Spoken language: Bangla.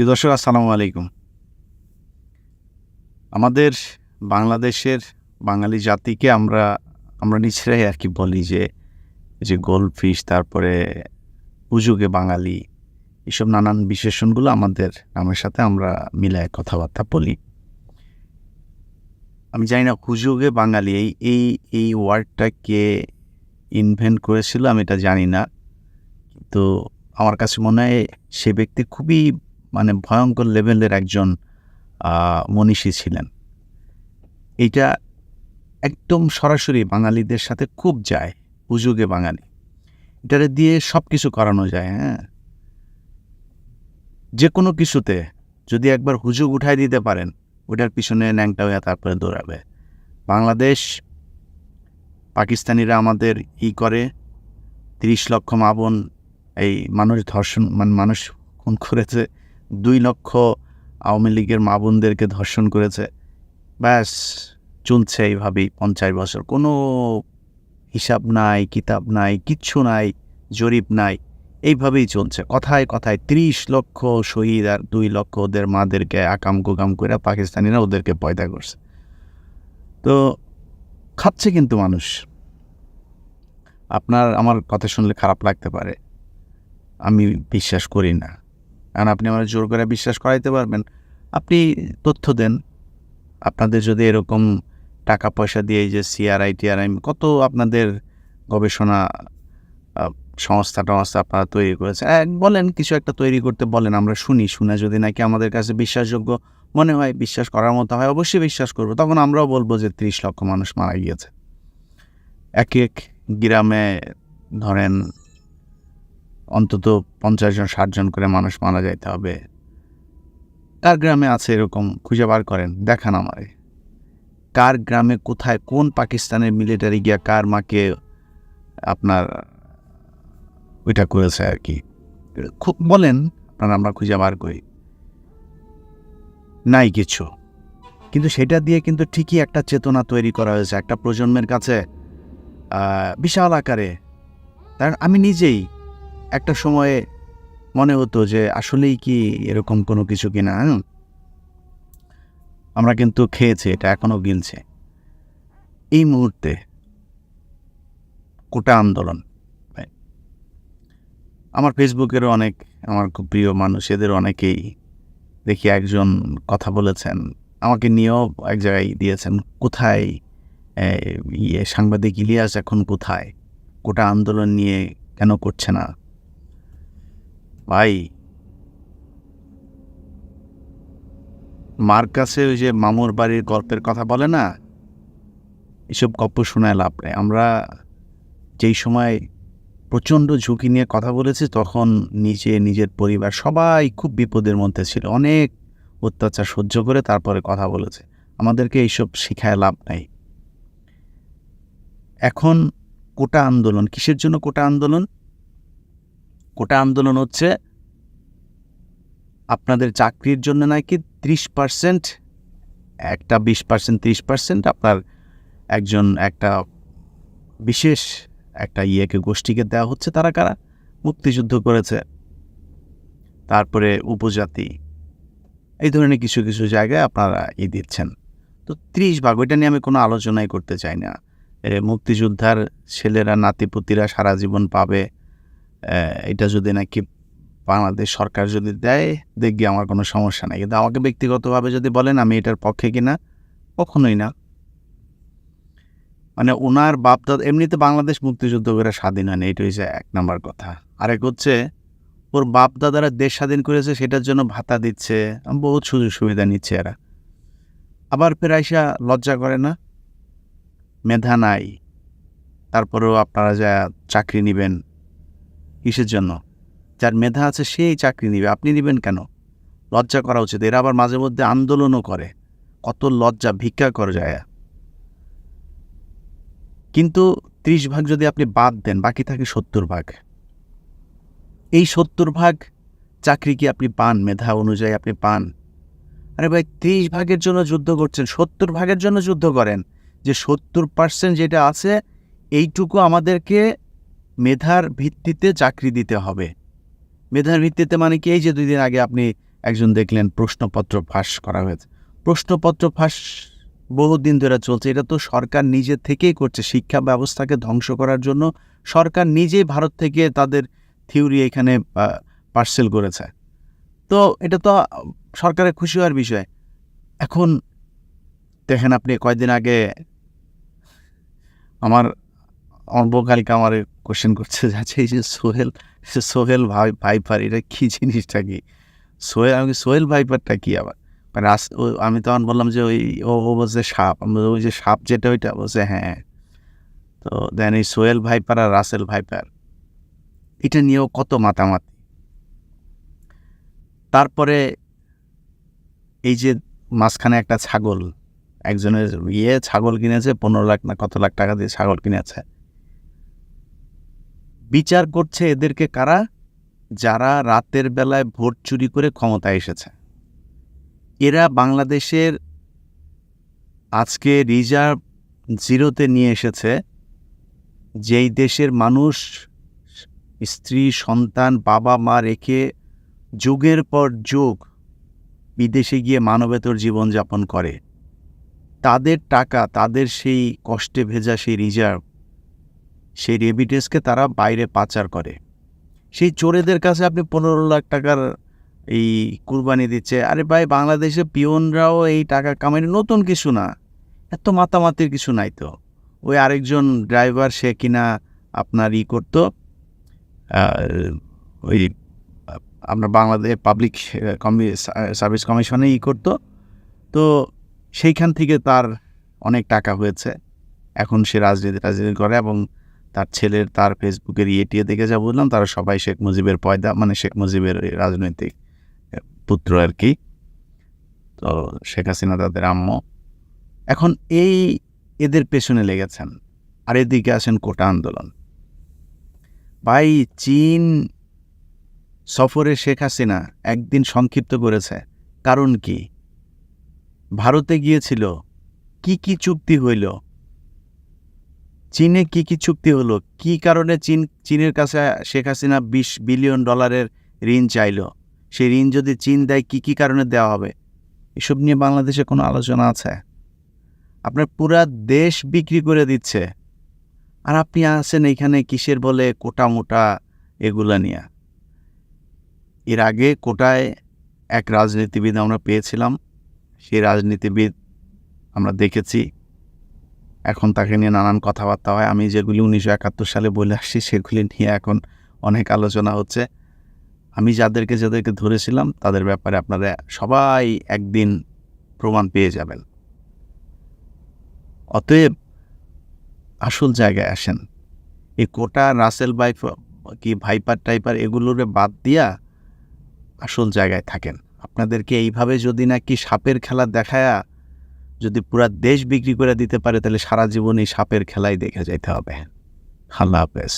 প্রিয় দর্শক, আসসালামু আলাইকুম। আমাদের বাংলাদেশের বাঙালি জাতিকে আমরা আমরা নিজেরাই আর কি বলি যে গোল্ডফিশ, তারপরে হুজুগে বাঙালি, এসব নানান বিশেষণগুলো আমাদের নামের সাথে আমরা মিলায় কথাবার্তা বলি। আমি জানি না হুজুগে বাঙালি এই ওয়ার্ডটা কে ইনভেন্ট করেছিল, আমি এটা জানি না। তো আমার কাছে মনে হয় সে ব্যক্তি খুবই ভয়ঙ্কর লেভেলের একজন মনীষী ছিলেন। এইটা একদম সরাসরি বাঙালিদের সাথে খুব যায়, হুজুগে বাঙালি। এটারে দিয়ে সব কিছু করানো যায়। হ্যাঁ, যে কোনো কিছুতে যদি একবার হুজুগ উঠাই দিতে পারেন, ওটার পিছনে ন্যাংটা হয়ে তারপরে দৌড়াবে। বাংলাদেশ, পাকিস্তানিরা আমাদের করে ৩০ লক্ষ মা বোন, এই মানুষ ধর্ষণ, মানুষ খুন করেছে। ২ লক্ষ আওয়ামী লীগের মা বোনদেরকে ধর্ষণ করেছে। ব্যাস, চলছে এইভাবেই ৫০ বছর। কোনো হিসাব নাই, কিতাব নাই, কিচ্ছু নাই, জরিপ নাই, এইভাবেই চলছে। কথায় কথায় ৩০ লক্ষ শহীদ আর ২ লক্ষ ওদের মাদেরকে আকাম কুকাম করে পাকিস্তানিরা ওদেরকে পয়দা করছে। তো খাচ্ছে কিন্তু মানুষ। আমার কথা শুনলে খারাপ লাগতে পারে, আমি বিশ্বাস করি না। কারণ আপনি আমার জোর করে বিশ্বাস করাইতে পারবেন? আপনি তথ্য দেন। আপনাদের যদি এরকম টাকা পয়সা দিয়ে এই যে সিআরআই টিআরআই কত আপনাদের গবেষণা সংস্থা আপনারা তৈরি করেছে, বলেন কিছু একটা তৈরি করতে বলেন, আমরা শুনি। শুনে যদি নাকি আমাদের কাছে বিশ্বাসযোগ্য মনে হয়, বিশ্বাস করার মতো হয়, অবশ্যই বিশ্বাস করবো। তখন আমরাও বলবো যে ৩০ লক্ষ মানুষ মারা গিয়েছে। এক এক গ্রামে ধরেন অন্তত ৫০ জন ৬০ জন করে মানুষ মারা যাইতে হবে। কার গ্রামে আছে এরকম? খুঁজে বার করেন, দেখান আমারে। কার গ্রামে, কোথায়, কোন পাকিস্তানের মিলিটারি গিয়া কার মাকে আপনার ওইটা করেছে আর কি, খুব বলেন আপনারা, আমরা খুঁজে বার করি। নাই কিছু। কিন্তু সেটা দিয়ে কিন্তু ঠিকই একটা চেতনা তৈরি করা হয়েছে একটা প্রজন্মের কাছে বিশাল আকারে। কারণ আমি নিজেই একটা সময়ে মনে হতো যে আসলেই কি এরকম কোনো কিছু কিনা। আমরা কিন্তু খেয়েছি, এটা এখনও গিলছে। এই মুহূর্তে কোটা আন্দোলন, আমার ফেসবুকেরও অনেক আমার খুব প্রিয় মানুষ, এদের অনেকেই দেখি একজন কথা বলেছেন, আমাকে নিয়েও এক জায়গায় দিয়েছেন, কোথায় সাংবাদিক ইলিয়াস এখন কোথায়, কোটা আন্দোলন নিয়ে কেন করছে না? ভাই, মার কাছে ওই যে মামুর বাড়ির গল্পের কথা বলে না, এসব গল্প শোনায় লাভ নেই। আমরা যেই সময় প্রচণ্ড ঝুঁকি নিয়ে কথা বলেছি, তখন নিজের পরিবার সবাই খুব বিপদের মধ্যে ছিল, অনেক অত্যাচার সহ্য করে তারপরে কথা বলেছে। আমাদেরকে এইসব শিখায় লাভ নাই। এখন কোটা আন্দোলন কিসের জন্য? কোটা আন্দোলন হচ্ছে আপনাদের চাকরির জন্য নাকি 30%, একটা 20%, 30% আপনার একটা বিশেষ একটা গোষ্ঠীকে দেওয়া হচ্ছে। তারা কারা? মুক্তিযুদ্ধ করেছে, তারপরে উপজাতি, এই ধরনের কিছু কিছু জায়গায় আপনারা দিচ্ছেন। তো 30 ভাগ, ওইটা নিয়ে আমি কোনো আলোচনাই করতে চাই না। মুক্তিযোদ্ধার ছেলেরা, নাতিপুতিরা সারা জীবন পাবে, এটা যদি নাকি বাংলাদেশ সরকার যদি দেয়, দেখবি আমার কোনো সমস্যা নেই। কিন্তু আমাকে ব্যক্তিগতভাবে যদি বলেন আমি এটার পক্ষে কিনা, কখনোই না। ওনার বাপদাদা, এমনিতে বাংলাদেশ মুক্তিযুদ্ধ করে স্বাধীন হয়নি, এটা হচ্ছে 1 নম্বর কথা। আরেক হচ্ছে ওর বাপদাদারা দেশ স্বাধীন করেছে, সেটার জন্য ভাতা দিচ্ছে, বহুত সুযোগ সুবিধা নিচ্ছে এরা। আবার ফের আইসা লজ্জা করে না? মেধা নাই, তারপরেও আপনারা যা চাকরি নেবেন কিসের জন্য? যার মেধা আছে সেই চাকরি নিবে, আপনি নেবেন কেন? লজ্জা করা উচিত। এরা আবার মাঝে মধ্যে আন্দোলনও করে, কত লজ্জা, ভিক্ষা করে যায়। কিন্তু 30 ভাগ যদি আপনি বাদ দেন, বাকি থাকে 70 ভাগ। এই 70 ভাগ চাকরি কি আপনি পান? মেধা অনুযায়ী আপনি পান? আরে ভাই, 30 ভাগের জন্য যুদ্ধ করছেন, 70 ভাগের জন্য যুদ্ধ করেন। যে 70% যেটা আছে, এইটুকু আমাদেরকে মেধার ভিত্তিতে চাকরি দিতে হবে। মেধার ভিত্তিতে মানে কি? এই যে 2 দিন আগে আপনি একজন দেখলেন প্রশ্নপত্র ফাঁস করা হয়েছে। প্রশ্নপত্র ফাঁস বহুদিন ধরে চলছে। এটা তো সরকার নিজে থেকেই করছে। শিক্ষা ব্যবস্থাকে ধ্বংস করার জন্য সরকার নিজেই ভারত থেকে তাদের থিওরি এখানে পার্সেল করেছে। তো এটা তো সরকারের খুশি হওয়ার বিষয়। এখন দেখেন, আপনি কয়েকদিন আগে আমার বউ কালকে আমার কোশ্চেন করছে, যাচ্ছে এই যে সোহেল ভাইপার এটা কী জিনিসটা কি? সোহেল ভাইপারটা কি আবার? মানে আমি তখন বললাম যে ও বলছে সাপ। আমি বললাম, ওই যে সাপ যেটা ওইটা? বলছে হ্যাঁ। তো দেন এই সোহেল ভাইপার আর রাসেল ভাইপার এটা নিয়েও কত মাতামাতি। তারপরে এই যে মাঝখানে একটা ছাগল, একজনের ছাগল কিনেছে 15 লাখ না কত লাখ টাকা দিয়ে ছাগল কিনেছে। বিচার করছে এদেরকে কারা? যারা রাতের বেলায় ভোট চুরি করে ক্ষমতায় এসেছে। এরা বাংলাদেশের আজকে রিজার্ভ জিরোতে নিয়ে এসেছে। যেই দেশের মানুষ স্ত্রী সন্তান বাবা মা রেখে যুগের পর যুগ বিদেশে গিয়ে মানবেতর জীবনযাপন করে, তাদের টাকা, তাদের সেই কষ্টে ভেজা সেই রিজার্ভ, সেই রেমিটেন্সকে তারা বাইরে পাচার করে। সেই চোরেদের কাছে আপনি 15 লাখ টাকার এই কুরবানি দিচ্ছে। আরে ভাই, বাংলাদেশে পিয়নরাও এই টাকা কামাই, নতুন কিছু না, এত মাতামাতির কিছু নাই তো। ওই আরেকজন ড্রাইভার, সে কিনা আপনার করতো, ওই আমরা বাংলাদেশ পাবলিক সার্ভিস কমিশনে করতো। তো সেইখান থেকে তার অনেক টাকা হয়েছে। এখন সে রাজনীতি করে এবং তার ছেলের, তার ফেসবুকের টিয়ে দেখে যা বুঝলাম, তারা সবাই শেখ মুজিবের পয়দা, মানে শেখ মুজিবের রাজনৈতিক পুত্র আর কি। তো শেখ হাসিনা তাদের আম্মু। এখন এদের পেছনে লেগেছেন। আর এদিকে আসেন কোটা আন্দোলন। ভাই, চীন সফরে শেখ হাসিনা একদিন সংক্ষিপ্ত করেছে। কারণ কি? ভারতে গিয়েছিল, কি চুক্তি হইল? চীনে কি চুক্তি হলো? কি কারণে চীনের কাছে শেখ হাসিনা $20 বিলিয়ন ঋণ চাইল? সেই ঋণ যদি চীন দেয়, কি কারণে দেওয়া হবে? এসব নিয়ে বাংলাদেশে কোনো আলোচনা আছে? আপনার পুরা দেশ বিক্রি করে দিচ্ছে, আর আপনি আছেন এইখানে কিসের বলে কোটা মোটা এগুলা নিয়ে। এর আগে কোটায় এক রাজনীতিবিদ আমরা পেয়েছিলাম। সেই রাজনীতিবিদ আমরা দেখেছি, এখন তাকে নিয়ে নানান কথাবার্তা হয়। আমি যেগুলি 1971 সালে বলে আসছি সেগুলি নিয়ে এখন অনেক আলোচনা হচ্ছে। আমি যাদেরকে ধরেছিলাম তাদের ব্যাপারে আপনারা সবাই একদিন প্রমাণ পেয়ে যাবেন। অতএব আসল জায়গায় আসেন। এই কোটা, রাসেল ভাইপার টাইপার এগুলোরে বাদ দিয়া আসল জায়গায় থাকেন। আপনাদেরকে এইভাবে যদি নাকি সাপের খেলা দেখায়া যদি পুরা দেশ বিক্রি করে দিতে পারে, তাহলে সারা জীবন এই সাপের খেলাই দেখে যাইতে হবে। আল্লাহ হাফেজ।